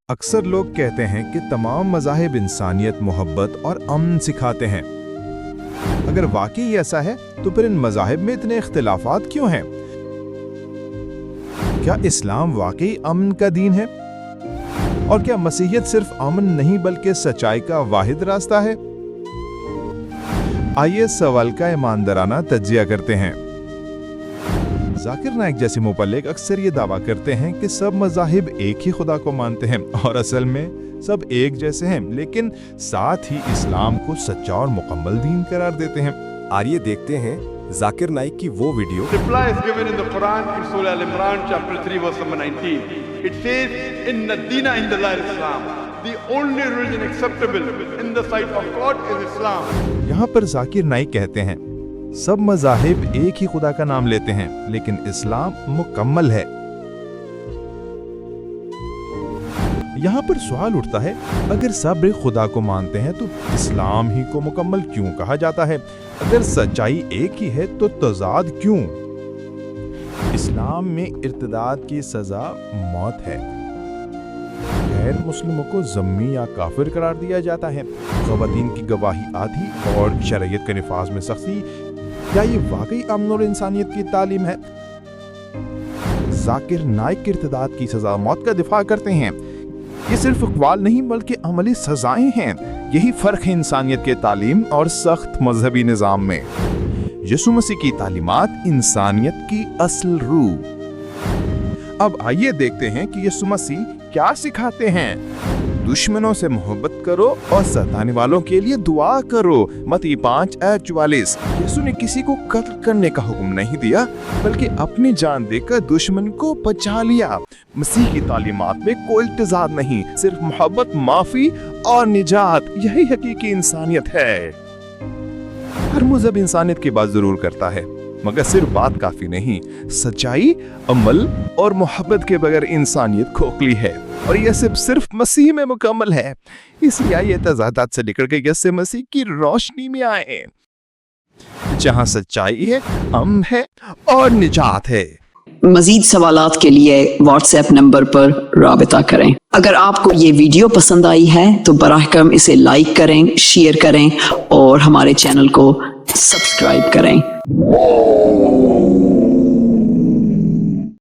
اکثر لوگ کہتے ہیں کہ تمام مذاہب انسانیت، محبت اور امن سکھاتے ہیں۔ اگر واقعی ایسا ہے تو پھر ان مذاہب میں اتنے اختلافات کیوں ہیں؟ کیا اسلام واقعی امن کا دین ہے؟ اور کیا مسیحیت صرف امن نہیں بلکہ سچائی کا واحد راستہ ہے؟ آئیے اس سوال کا ایماندارانہ تجزیہ کرتے ہیں۔ ذاکر نائک جیسے مبلغ اکثر یہ دعویٰ کرتے ہیں کہ سب مذاہب ایک ہی خدا کو مانتے ہیں اور اصل میں سب ایک جیسے ہیں، لیکن ساتھ ہی اسلام کو سچا اور مکمل دین قرار دیتے ہیں۔ آئیے دیکھتے ہیں ذاکر نائک کی وہ video. Reply is given in the Quran in Surah Al-Imran chapter 3 verse number 19. It says, "Inna ad-deena inda Allahi al-Islam." The only religion acceptable in the sight of God is Islam. یہاں پر ذاکر نائک کہتے ہیں سب مذاہب ایک ہی خدا کا نام لیتے ہیں لیکن اسلام مکمل ہے۔ یہاں پر سوال اٹھتا ہے، اگر سب ایک خدا کو مانتے ہیں تو اسلام ہی کو مکمل کیوں کہا جاتا ہے؟ اگر سچائی ایک ہی ہے تو تضاد کیوں؟ اسلام میں ارتداد کی سزا موت ہے۔ غیر مسلموں کو ذمی یا کافر قرار دیا جاتا ہے۔ خواتین کی گواہی آدھی اور شریعت کے نفاذ میں سختی، کیا یہ واقعی امن اور انسانیت کی تعلیم ہے؟ ذاکر نائک ارتداد کی سزا موت کا دفاع کرتے ہیں۔ یہ صرف اقوال نہیں بلکہ عملی سزائیں ہیں۔ یہی فرق ہے انسانیت کے تعلیم اور سخت مذہبی نظام میں۔ یسوع مسیح کی تعلیمات انسانیت کی اصل روح۔ اب آئیے دیکھتے ہیں کہ یسوع مسیح کیا سکھاتے ہیں۔ دشمنوں سے محبت کرو اور ستانے والوں کے لیے دعا کرو۔ متی 5:44۔ یسوع نے کسی کو قتل کرنے کا حکم نہیں دیا بلکہ اپنی جان دے کر دشمن کو بچا لیا۔ مسیح کی تعلیمات میں کوئی تضاد نہیں، صرف محبت، معافی اور نجات۔ یہی حقیقی انسانیت ہے۔ ہر مذہب انسانیت کی بات ضرور کرتا ہے مگر صرف بات کافی نہیں، سچائی، عمل اور محبت کے بغیر انسانیت کھوکھلی ہے، اور یہ صرف مسیح میں مکمل ہے۔ اس لیے یہ تضادات سے نکل کے یسوع مسیح کی روشنی میں آئے، جہاں سچائی ہے، امن ہے اور نجات ہے۔ مزید سوالات کے لیے واٹس ایپ نمبر پر رابطہ کریں۔ اگر آپ کو یہ ویڈیو پسند آئی ہے تو براہ کرم اسے لائک کریں، شیئر کریں اور ہمارے چینل کو سبسکرائب کریں۔